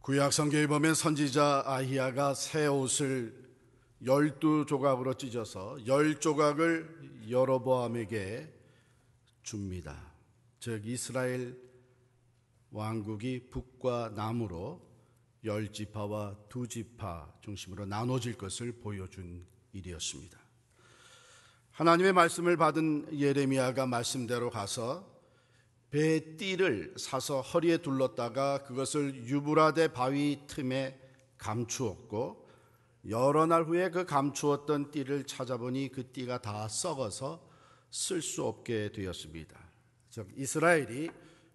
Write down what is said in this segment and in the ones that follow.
구약 성경에 보면 선지자 아히야가 새 옷을 12조각으로 찢어서 10조각을 여로보암에게 줍니다. 즉 이스라엘 왕국이 북과 남으로 10지파와 2지파 중심으로 나눠질 것을 보여준 일이었습니다. 하나님의 말씀을 받은 예레미야가 말씀대로 가서 배의 띠를 사서 허리에 둘렀다가 그것을 유브라데 바위 틈에 감추었고, 여러 날 후에 그 감추었던 띠를 찾아보니 그 띠가 다 썩어서 쓸 수 없게 되었습니다. 즉 이스라엘이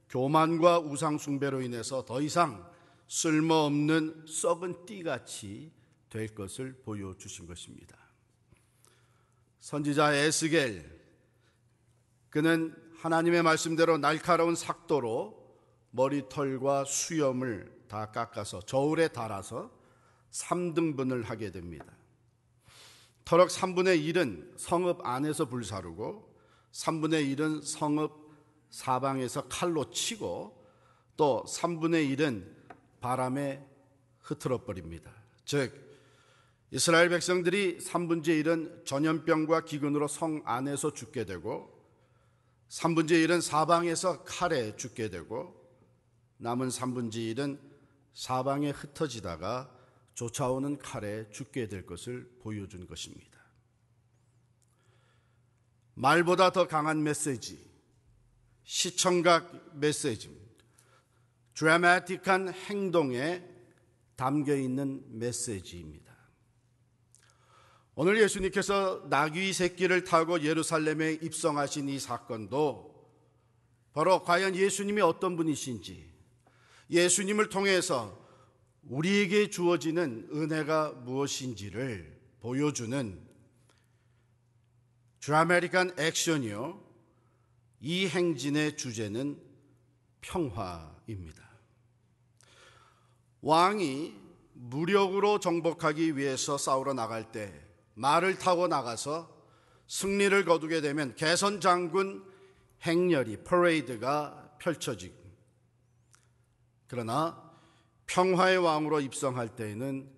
교만과 우상 숭배로 인해서 더 이상 쓸모없는 썩은 띠같이 될 것을 보여주신 것입니다. 선지자 에스겔, 그는 하나님의 말씀대로 날카로운 삭도로 머리털과 수염을 다 깎아서 저울에 달아서 3등분을 하게 됩니다. 터럭 3분의 1은 성읍 안에서 불사르고 3분의 1은 성읍 사방에서 칼로 치고 또 3분의 1은 바람에 흩어져 버립니다. 즉 이스라엘 백성들이 3분의 1은 전염병과 기근으로 성 안에서 죽게 되고 3분의 1은 사방에서 칼에 죽게 되고 남은 3분의 1은 사방에 흩어지다가 쫓아오는 칼에 죽게 될 것을 보여준 것입니다. 말보다 더 강한 메시지, 시청각 메시지입니다. 드라마틱한 행동에 담겨있는 메시지입니다. 오늘 예수님께서 나귀 새끼를 타고 예루살렘에 입성하신 이 사건도 바로 과연 예수님이 어떤 분이신지, 예수님을 통해서 우리에게 주어지는 은혜가 무엇인지를 보여주는 드라마틱한 액션이요, 이 행진의 주제는 평화입니다. 왕이 무력으로 정복하기 위해서 싸우러 나갈 때 말을 타고 나가서 승리를 거두게 되면 개선 장군 행렬이, 퍼레이드가 펼쳐지고, 그러나 평화의 왕으로 입성할 때에는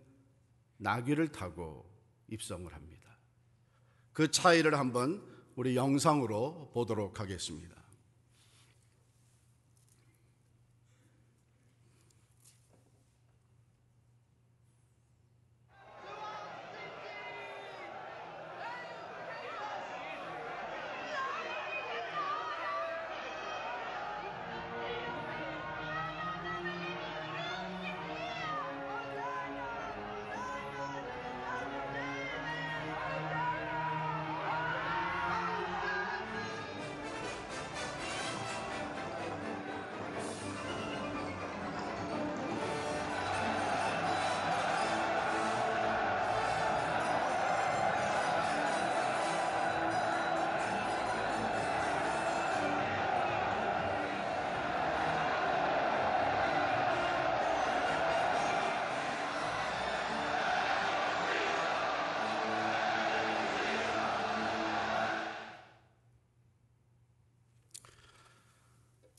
나귀를 타고 입성을 합니다. 그 차이를 한번 우리 영상으로 보도록 하겠습니다.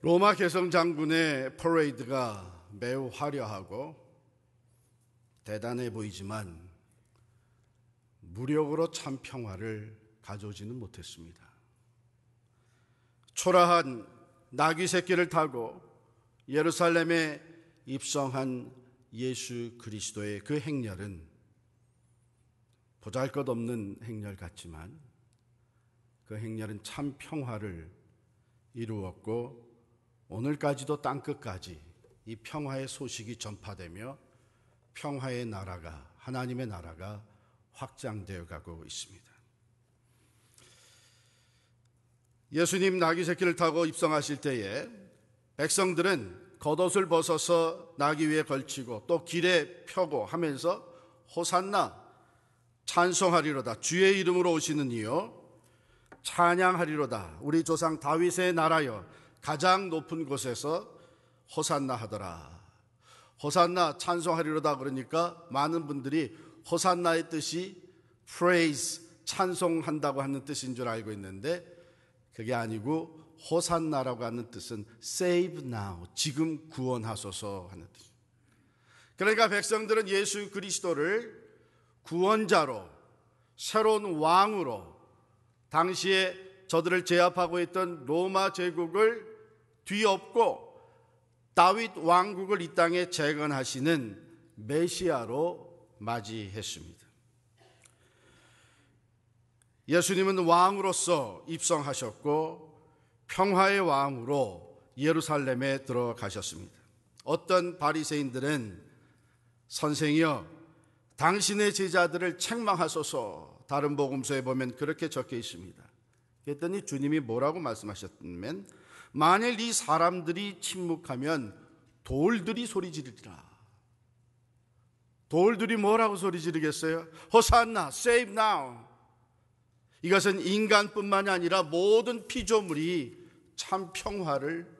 로마 개성 장군의 퍼레이드가 매우 화려하고 대단해 보이지만 무력으로 참 평화를 가져오지는 못했습니다. 초라한 나귀 새끼를 타고 예루살렘에 입성한 예수 그리스도의 그 행렬은 보잘것없는 행렬 같지만 그 행렬은 참 평화를 이루었고 오늘까지도 땅끝까지 이 평화의 소식이 전파되며 평화의 나라가, 하나님의 나라가 확장되어 가고 있습니다. 예수님 나귀 새끼를 타고 입성하실 때에 백성들은 겉옷을 벗어서 나귀 위에 걸치고 또 길에 펴고 하면서 호산나 찬송하리로다, 주의 이름으로 오시는 이여 찬양하리로다, 우리 조상 다윗의 나라여 가장 높은 곳에서 호산나 하더라. 호산나 찬송하리로다 그러니까 많은 분들이 호산나의 뜻이 praise, 찬송한다고 하는 뜻인 줄 알고 있는데 그게 아니고 호산나라고 하는 뜻은 save now, 지금 구원하소서 하는 뜻입니다. 그러니까 백성들은 예수 그리스도를 구원자로, 새로운 왕으로, 당시에 저들을 제압하고 있던 로마 제국을 뒤엎고 다윗 왕국을 이 땅에 재건하시는 메시아로 맞이했습니다. 예수님은 왕으로서 입성하셨고 평화의 왕으로 예루살렘에 들어가셨습니다. 어떤 바리새인들은 선생이여 당신의 제자들을 책망하소서, 다른 복음서에 보면 그렇게 적혀 있습니다. 그랬더니 주님이 뭐라고 말씀하셨냐면 만일 이 사람들이 침묵하면 돌들이 소리 지르리라. 돌들이 뭐라고 소리 지르겠어요? 호산나, save now. 이것은 인간뿐만이 아니라 모든 피조물이 참 평화를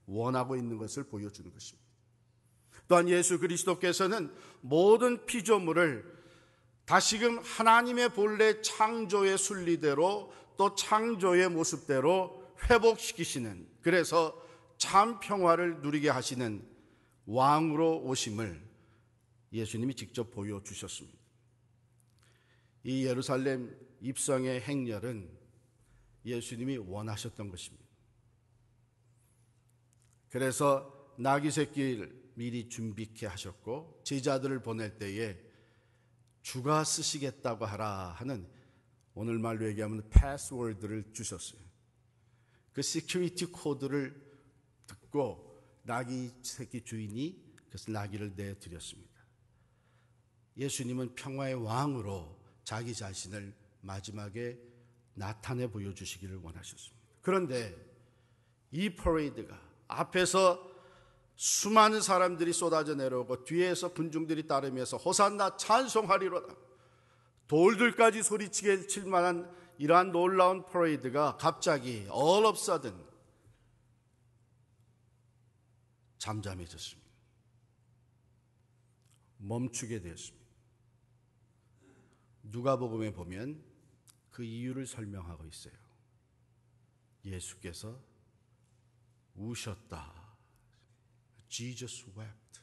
원하고 있는 것을 보여주는 것입니다. 또한 예수 그리스도께서는 모든 피조물을 다시금 하나님의 본래 창조의 순리대로 또 창조의 모습대로 회복시키시는, 그래서 참 평화를 누리게 하시는 왕으로 오심을 예수님이 직접 보여주셨습니다. 이 예루살렘 입성의 행렬은 예수님이 원하셨던 것입니다. 그래서 나귀 새끼를 미리 준비케 하셨고 제자들을 보낼 때에 주가 쓰시겠다고 하라 하는, 오늘 말로 얘기하면 패스워드를 주셨어요. 그 시큐리티 코드를 듣고 나귀 새끼 주인이 그래서 나귀를 내드렸습니다. 예수님은 평화의 왕으로 자기 자신을 마지막에 나타내 보여주시기를 원하셨습니다. 그런데 이 퍼레이드가 앞에서 수많은 사람들이 쏟아져 내려오고 뒤에서 군중들이 따르면서 호산나 찬송하리로다, 돌들까지 소리치게 칠 만한 이러한 놀라운 퍼레이드가 갑자기 all of a sudden 잠잠해졌습니다. 멈추게 되었습니다. 누가복음에 보면 그 이유를 설명하고 있어요. 예수께서 우셨다. Jesus wept.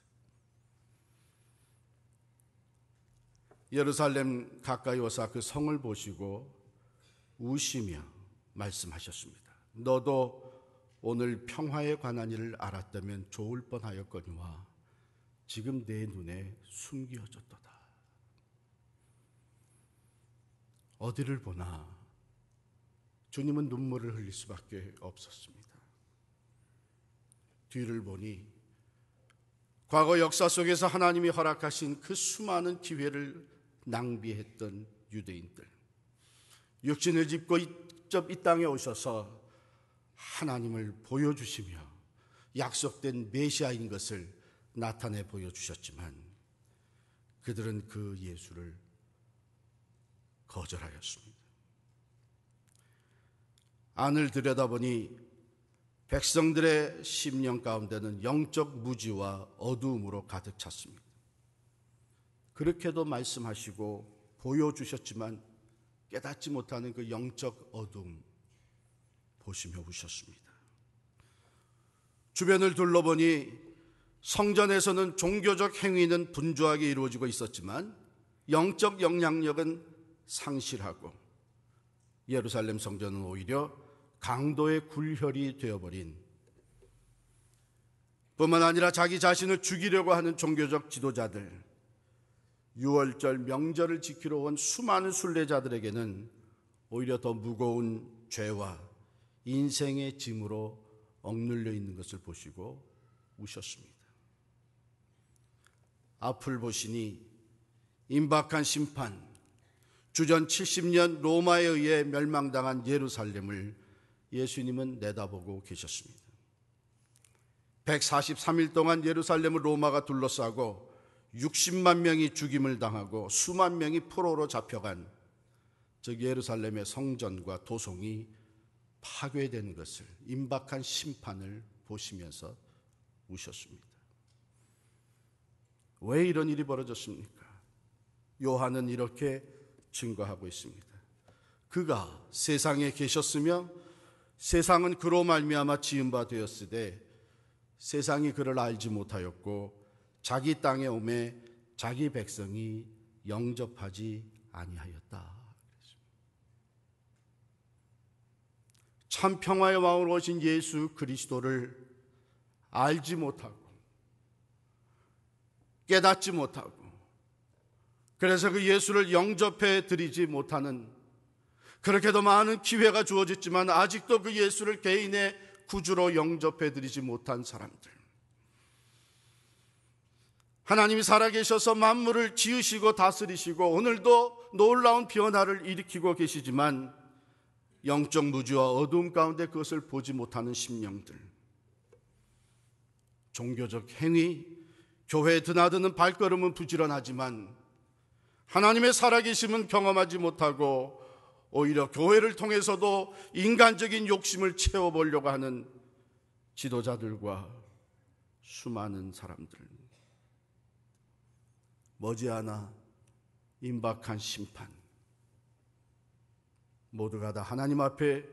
예루살렘 가까이 와서 그 성을 보시고 우시며 말씀하셨습니다. 너도 오늘 평화에 관한 일을 알았다면 좋을 뻔하였거니와 지금 내 눈에 숨겨졌도다. 어디를 보나 주님은 눈물을 흘릴 수밖에 없었습니다. 뒤를 보니 과거 역사 속에서 하나님이 허락하신 그 수많은 기회를 낭비했던 유대인들, 육신을 짚고 이 땅에 오셔서 하나님을 보여주시며 약속된 메시아인 것을 나타내 보여주셨지만 그들은 그 예수를 거절하였습니다. 안을 들여다보니 백성들의 심령 가운데는 영적 무지와 어두움으로 가득 찼습니다. 그렇게도 말씀하시고 보여주셨지만 깨닫지 못하는 그 영적 어두움 보시며 우셨습니다. 주변을 둘러보니 성전에서는 종교적 행위는 분주하게 이루어지고 있었지만 영적 영향력은 상실하고 예루살렘 성전은 오히려 강도의 굴혈이 되어버린, 뿐만 아니라 자기 자신을 죽이려고 하는 종교적 지도자들, 유월절 명절을 지키러 온 수많은 순례자들에게는 오히려 더 무거운 죄와 인생의 짐으로 억눌려 있는 것을 보시고 우셨습니다. 앞을 보시니 임박한 심판, 주전 70년 로마에 의해 멸망당한 예루살렘을 예수님은 내다보고 계셨습니다. 143일 동안 예루살렘을 로마가 둘러싸고 60만 명이 죽임을 당하고 수만 명이 포로로 잡혀간 즉 예루살렘의 성전과 도성이 파괴된 것을, 임박한 심판을 보시면서 우셨습니다. 왜 이런 일이 벌어졌습니까? 요한은 이렇게 증거하고 있습니다. 그가 세상에 계셨으며 세상은 그로 말미암아 지은 바 되었으되 세상이 그를 알지 못하였고 자기 땅에 오매 자기 백성이 영접하지 아니하였다. 참 평화의 왕으로 오신 예수 그리스도를 알지 못하고 깨닫지 못하고, 그래서 그 예수를 영접해 드리지 못하는, 그렇게도 많은 기회가 주어졌지만 아직도 그 예수를 개인의 구주로 영접해 드리지 못한 사람들, 하나님이 살아계셔서 만물을 지으시고 다스리시고 오늘도 놀라운 변화를 일으키고 계시지만 영적 무지와 어두움 가운데 그것을 보지 못하는 심령들, 종교적 행위, 교회에 드나드는 발걸음은 부지런하지만 하나님의 살아계심은 경험하지 못하고 오히려 교회를 통해서도 인간적인 욕심을 채워보려고 하는 지도자들과 수많은 사람들, 머지않아 임박한 심판, 모두가 다 하나님 앞에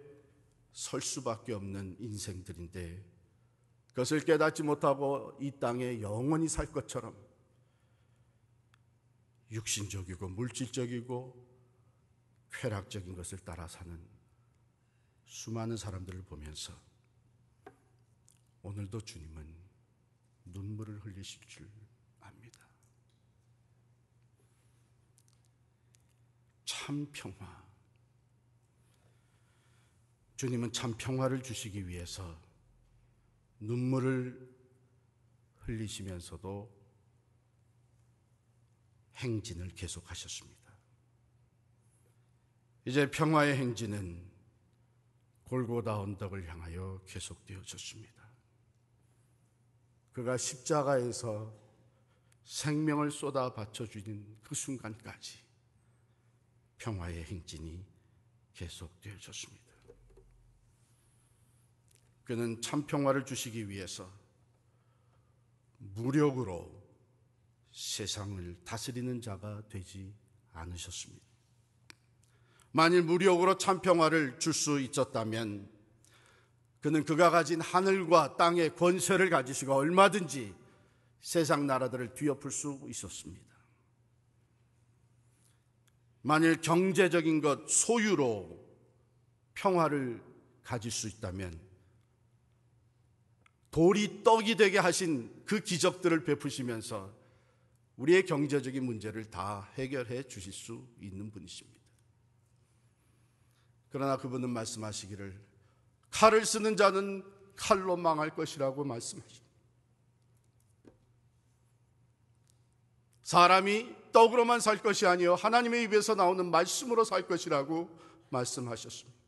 설 수밖에 없는 인생들인데 그것을 깨닫지 못하고 이 땅에 영원히 살 것처럼 육신적이고 물질적이고 쾌락적인 것을 따라 사는 수많은 사람들을 보면서 오늘도 주님은 눈물을 흘리실 줄 압니다. 참 평화, 주님은 참 평화를 주시기 위해서 눈물을 흘리시면서도 행진을 계속하셨습니다. 이제 평화의 행진은 골고다 언덕을 향하여 계속되어졌습니다. 그가 십자가에서 생명을 쏟아 바쳐주는 그 순간까지 평화의 행진이 계속되어졌습니다. 그는 참 평화를 주시기 위해서 무력으로 세상을 다스리는 자가 되지 않으셨습니다. 만일 무력으로 참 평화를 줄 수 있었다면 그는 그가 가진 하늘과 땅의 권세를 가지시고 얼마든지 세상 나라들을 뒤엎을 수 있었습니다. 만일 경제적인 것, 소유로 평화를 가질 수 있다면 돌이 떡이 되게 하신 그 기적들을 베푸시면서 우리의 경제적인 문제를 다 해결해 주실 수 있는 분이십니다. 그러나 그분은 말씀하시기를 칼을 쓰는 자는 칼로 망할 것이라고 말씀하십니다. 사람이 떡으로만 살 것이 아니요 하나님의 입에서 나오는 말씀으로 살 것이라고 말씀하셨습니다.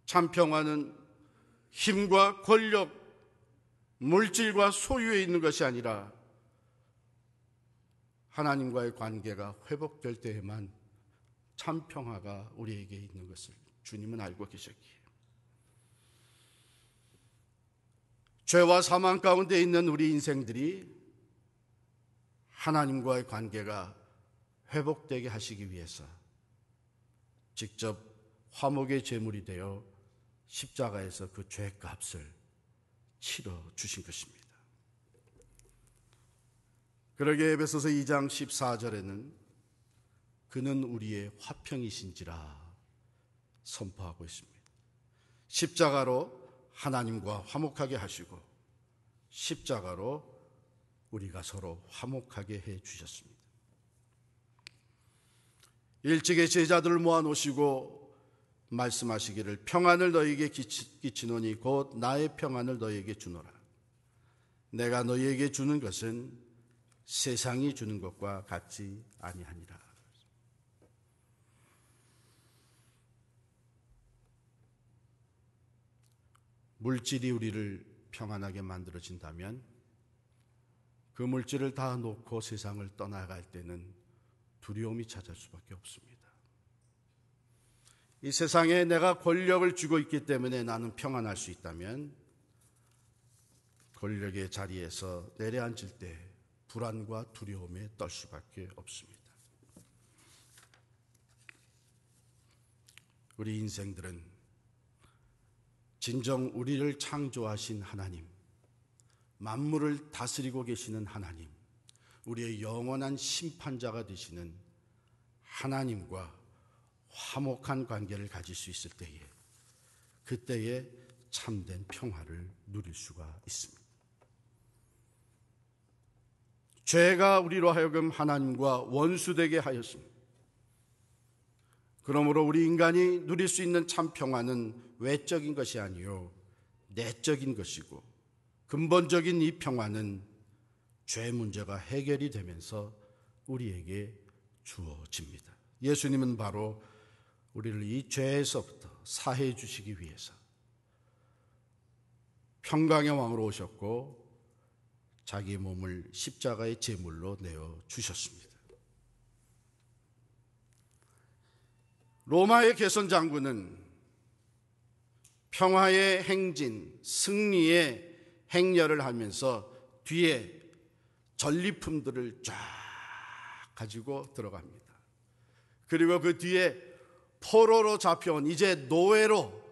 참 평화는 힘과 권력, 물질과 소유에 있는 것이 아니라 하나님과의 관계가 회복될 때에만 참 평화가 우리에게 있는 것을 주님은 알고 계셨기에 죄와 사망 가운데 있는 우리 인생들이 하나님과의 관계가 회복되게 하시기 위해서 직접 화목의 제물이 되어 십자가에서 그 죄값을 치러 주신 것입니다. 그러기에 에베소서 2장 14절에는 그는 우리의 화평이신지라 선포하고 있습니다. 십자가로 하나님과 화목하게 하시고 십자가로 우리가 서로 화목하게 해 주셨습니다. 일찍이 제자들을 모아놓으시고 말씀하시기를 평안을 너희에게 끼치노니 곧 나의 평안을 너희에게 주노라. 내가 너희에게 주는 것은 세상이 주는 것과 같지 아니하니라. 물질이 우리를 평안하게 만들어진다면 그 물질을 다 놓고 세상을 떠나갈 때는 두려움이 찾아올 수밖에 없습니다. 이 세상에 내가 권력을 쥐고 있기 때문에 나는 평안할 수 있다면 권력의 자리에서 내려앉을 때 불안과 두려움에 떨 수밖에 없습니다. 우리 인생들은 진정 우리를 창조하신 하나님, 만물을 다스리고 계시는 하나님, 우리의 영원한 심판자가 되시는 하나님과 화목한 관계를 가질 수 있을 때에, 그때에 참된 평화를 누릴 수가 있습니다. 죄가 우리로 하여금 하나님과 원수되게 하였습니다. 그러므로 우리 인간이 누릴 수 있는 참 평화는 외적인 것이 아니요 내적인 것이고, 근본적인 이 평화는 죄 문제가 해결이 되면서 우리에게 주어집니다. 예수님은 바로 우리를 이 죄에서부터 사해 주시기 위해서 평강의 왕으로 오셨고 자기 몸을 십자가의 제물로 내어 주셨습니다. 로마의 개선 장군은 평화의 행진, 승리의 행렬을 하면서 뒤에 전리품들을 쫙 가지고 들어갑니다. 그리고 그 뒤에 포로로 잡혀온, 이제 노예로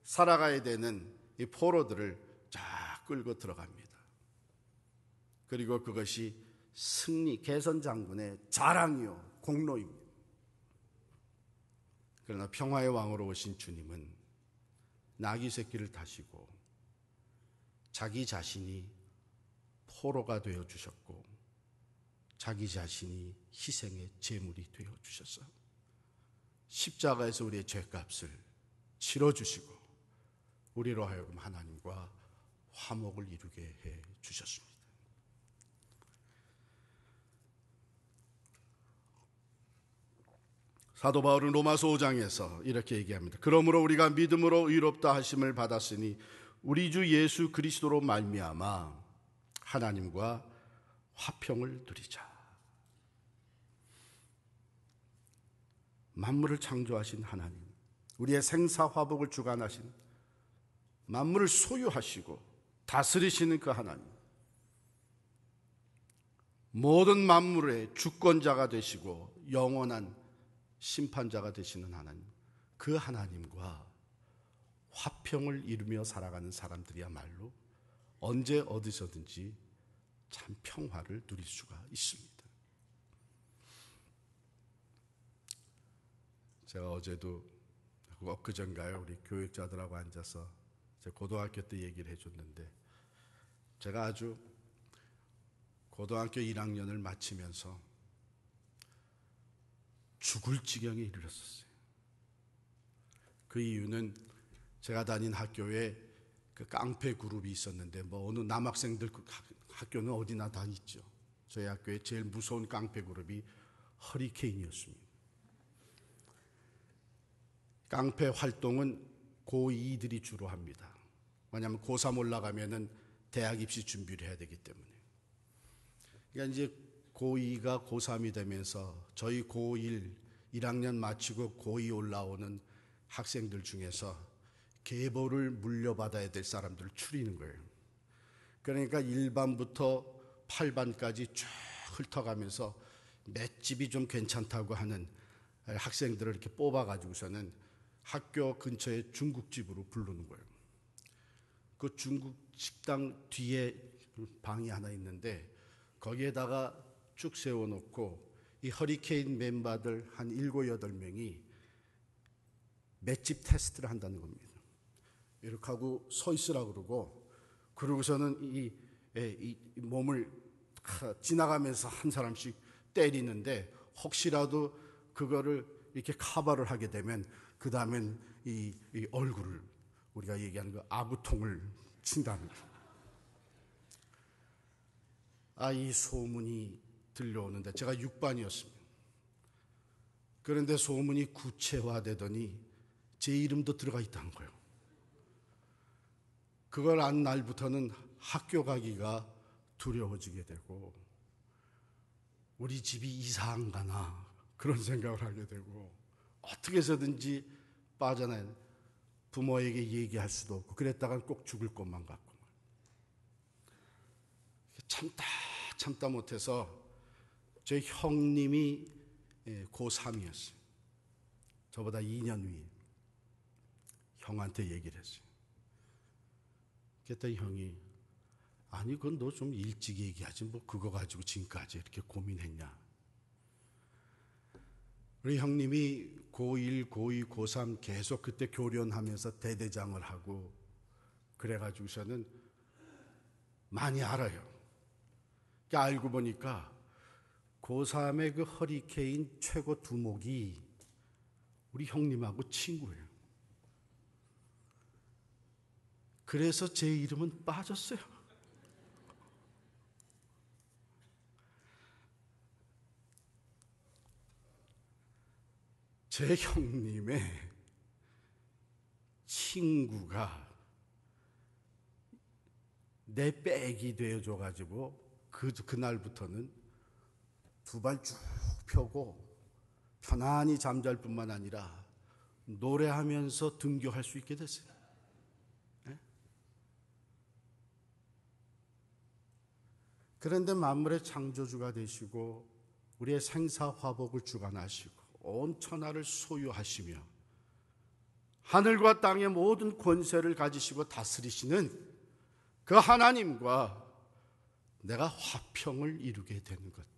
살아가야 되는 이 포로들을 쫙 끌고 들어갑니다. 그리고 그것이 승리, 개선 장군의 자랑이요 공로입니다. 그러나 평화의 왕으로 오신 주님은 나귀 새끼를 타시고 자기 자신이 포로가 되어 주셨고 자기 자신이 희생의 제물이 되어 주셔서 십자가에서 우리의 죄값을 치러 주시고 우리로 하여금 하나님과 화목을 이루게 해 주셨습니다. 사도 바울은 로마서 5장에서 이렇게 얘기합니다. 그러므로 우리가 믿음으로 의롭다 하심을 받았으니 우리 주 예수 그리스도로 말미암아 하나님과 화평을 누리자. 만물을 창조하신 하나님, 우리의 생사화복을 주관하신, 만물을 소유하시고 다스리시는 그 하나님, 모든 만물의 주권자가 되시고 영원한 심판자가 되시는 하나님, 그 하나님과 화평을 이루며 살아가는 사람들이야말로 언제 어디서든지 참 평화를 누릴 수가 있습니다. 제가 어제도 엊그젠가요, 우리 교육자들하고 앉아서 제 고등학교 때 얘기를 해줬는데, 제가 아주 고등학교 1학년을 마치면서 죽을 지경에 이르렀었어요. 그 이유는 제가 다닌 학교에 그 깡패 그룹이 있었는데, 뭐 어느 남학생들 그 학교는 어디나 다 있죠. 저희 학교에 제일 무서운 깡패 그룹이 허리케인이었습니다. 깡패 활동은 고2들이 주로 합니다. 왜냐하면 고3 올라가면은 대학 입시 준비를 해야 되기 때문에. 그러니까 이제 고2가 고3이 되면서 저희 고1 1학년 마치고 고2 올라오는 학생들 중에서 계보를 물려받아야 될 사람들을 추리는 거예요. 그러니까 1반부터 8반까지 쭉 훑어가면서 맷집이 좀 괜찮다고 하는 학생들을 이렇게 뽑아가지고서는 학교 근처에 중국집으로 부르는 거예요. 그 중국 식당 뒤에 방이 하나 있는데 거기에다가 쭉 세워놓고 이 허리케인 멤버들 한 7, 8명이 맷집 테스트를 한다는 겁니다. 이렇게 하고 서 있으라고 그러고서는 이 몸을 지나가면서 한 사람씩 때리는데, 혹시라도 그거를 이렇게 커버를 하게 되면 그 다음엔 이 얼굴을, 우리가 얘기하는 그 아구통을 친답니다. 이 소문이 들려오는데, 제가 6반이었습니다. 그런데 소문이 구체화되더니 제 이름도 들어가 있다는 거예요. 그걸 안 날부터는 학교 가기가 두려워지게 되고, 우리 집이 이사한 가나 그런 생각을 하게 되고, 어떻게 해서든지 빠져나야, 부모에게 얘기할 수도 없고, 그랬다간 꼭 죽을 것만 같고, 참다 못해서 제 형님이 고3이었어요. 저보다 2년 위에 형한테 얘기를 했어요. 그랬더니 형이, 아니 그건 너 좀 일찍 얘기하지 뭐 그거 가지고 지금까지 이렇게 고민했냐. 우리 형님이 고1, 고2, 고3 계속 그때 교련하면서 대대장을 하고 그래가지고서는 많이 알아요. 알고 보니까 고3의 그 허리케인 최고 두목이 우리 형님하고 친구예요. 그래서 제 이름은 빠졌어요. 제 형님의 친구가 내 백이 되어줘가지고 그날부터는 두 발 쭉 펴고 편안히 잠잘 뿐만 아니라 노래하면서 등교할 수 있게 됐어요. 네? 그런데 만물의 창조주가 되시고 우리의 생사화복을 주관하시고 온 천하를 소유하시며 하늘과 땅의 모든 권세를 가지시고 다스리시는 그 하나님과 내가 화평을 이루게 되는 것.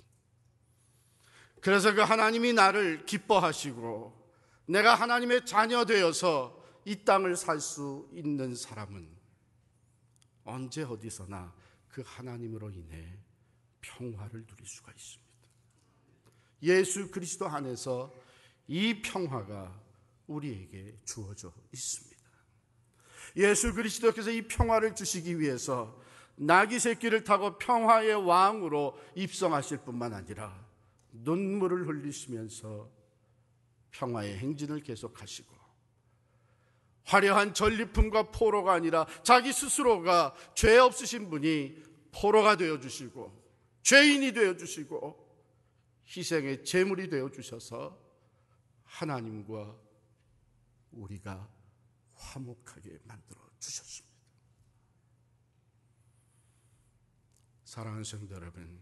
그래서 그 하나님이 나를 기뻐하시고 내가 하나님의 자녀 되어서 이 땅을 살 수 있는 사람은 언제 어디서나 그 하나님으로 인해 평화를 누릴 수가 있습니다. 예수 그리스도 안에서 이 평화가 우리에게 주어져 있습니다. 예수 그리스도께서 이 평화를 주시기 위해서 나귀 새끼를 타고 평화의 왕으로 입성하실 뿐만 아니라 눈물을 흘리시면서 평화의 행진을 계속하시고 화려한 전리품과 포로가 아니라 자기 스스로가 죄 없으신 분이 포로가 되어주시고 죄인이 되어주시고 희생의 제물이 되어주셔서 하나님과 우리가 화목하게 만들어 주셨습니다. 사랑하는 성도 여러분,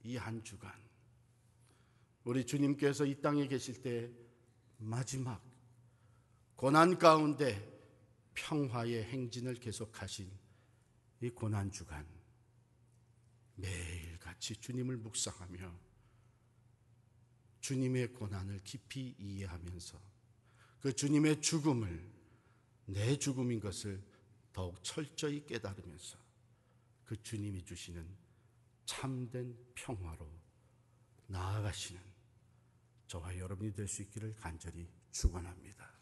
이 한 주간 우리 주님께서 이 땅에 계실 때 마지막 고난 가운데 평화의 행진을 계속하신 이 고난 주간 매일같이 주님을 묵상하며 주님의 고난을 깊이 이해하면서 그 주님의 죽음을 내 죽음인 것을 더욱 철저히 깨달으면서 그 주님이 주시는 참된 평화로 나아가시는 저와 여러분이 될 수 있기를 간절히 축원합니다.